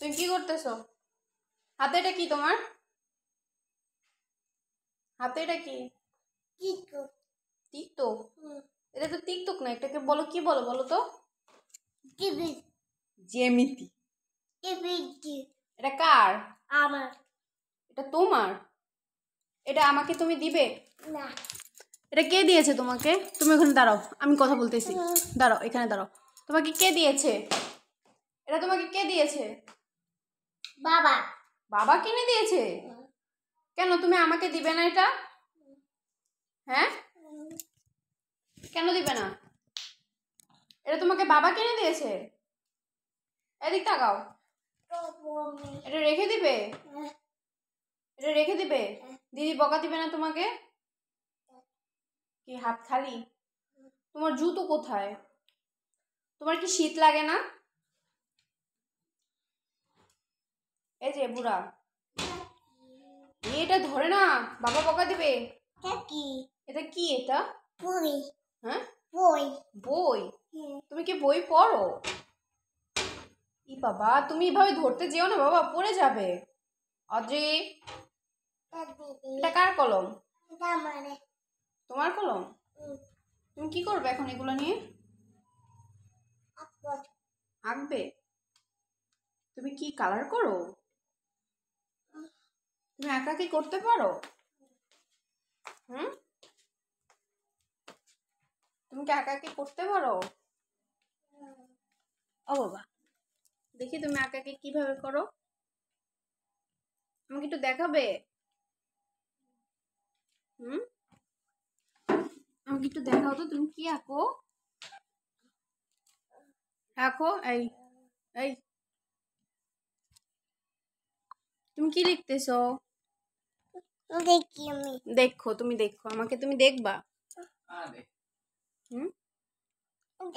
তুমি কি করতেছো? হাতে এটা কি তোমার? হাতে এটা কি? টিকটক। টিকটক? এটা তো টিকটক না, এটাকে বলো কি বলো বলো তো? টিভি। জ্যামিতি। টিভি। এটা কার? আমার। এটা তোমার? এটা আমাকে তুমি দিবে না। এটা কে দিয়েছে তোমাকে? তুমি ওখানে দাঁড়াও, আমি কথা বলতেছি। দাঁড়াও, এখানে দাঁড়াও। তোমাকে কে দিয়েছে এটা? তোমাকে কে দিয়েছে? বাবা। বাবা কিনে দিয়েছে? কেন তুমি আমাকে দিবে না এটা? হ্যাঁ, কেন দিবে না? এটা তোমাকে বাবা কিনে দিয়েছে? এদিক তাকাও। এটা রেখে দিবে? এটা রেখে দিবে? দিদি বকা দিবে না তোমাকে? কি হাত খালি? তোমার জুতো কোথায়? তোমার কি শীত লাগে না? এই যে বুড়া, এটা ধরে না, বাবা বকা দিবে। কি? এটা কি? এটা বই। হ্যাঁ, বই। বই? তুমি কি বই পড়ো? ই বাবা, তুমি এভাবে ধরতে যেও না বাবা, পড়ে যাবে। অদ্রি, এটা কার কলম? তোমার কলম? তুমি কি করবে এখন এগুলো নিয়ে? আঁকবে? তুমি কি কালার করো? তুমি একা কি করতে পারো? তুমি কি একা কি করতে পারো? ও বাবা, দেখি তুমি একাকে কিভাবে করো, আমাকে একটু দেখাবে? আমাকে একটু দেখাও তো, তুমি কি আঁকো? রাখো। এই এই তুমি কি লিখতেছো? দেখি আমি। দেখো, তুমি দেখো, আমাকে তুমি দেখবা।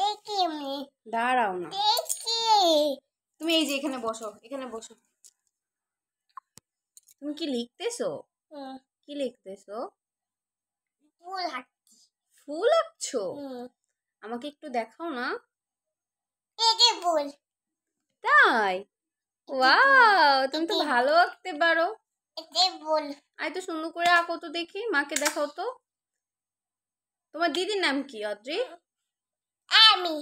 দেখি আমি। দাঁড়াও না, দেখি। তুমি এই যে এখানে বসো, এখানে বসো। তুমি কি লিখতেছো? কি লিখতেছো? ফুল আঁকছি। ফুল আঁকছো? আমাকে একটু দেখাও না। এই যে ফুল। তাই? ওয়াও, তুমি তো ভালো আঁকতে পারো। এই যে ফুল। আই তো সুন্দর করে আঁকো তো দেখি, মাকে দেখাও তো। তোমার দিদির নাম কি অদ্রি? আমি।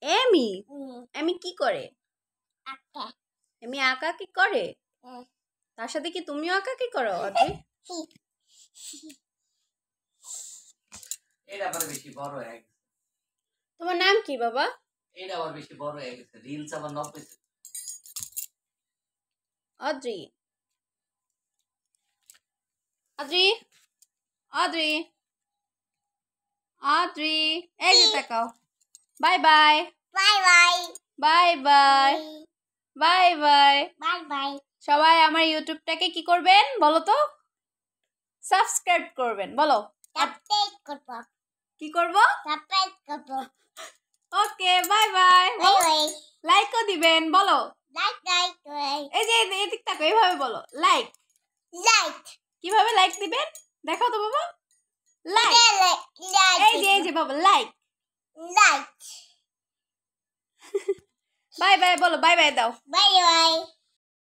এমি? এমি কি করে? আঁকা। এমি আঁকা কি করে? তার সাথে কি তুমিও আঁকা কি করো অদ্রি? এটা আবার বেশি বড় হয়ে গেছে। তোমার নাম কি বাবা? এটা আবার বেশি বড় হয়ে গেছে, রিলস আবার 90। অদ্রি, অদ্রি, অদ্রি, অদ্রি, এই যে তাকাও। By bye. Bye bye. Bye bye. Bye bye. Bye by. সবাই আমার ইউটিউবটাকে কি করবেন বলো তো? সাবস্ক্রাইব করবেন বলো। সাবস্ক্রাইব করব। কি করব? সাবস্ক্রাইব করব। Okay, bye bye. Bye bye. লাইকও দিবেন বলো। Like like like. এই যে এদিক তাকো, এইভাবে বলো লাইক। লাইক। কিভাবে লাইক দিবেন দেখাও তো বাবা। লাইক। লাইক। এই যে বাবা লাইক। লাইক। বাই বাই বলো, বাই বাই দাও। Bye bye.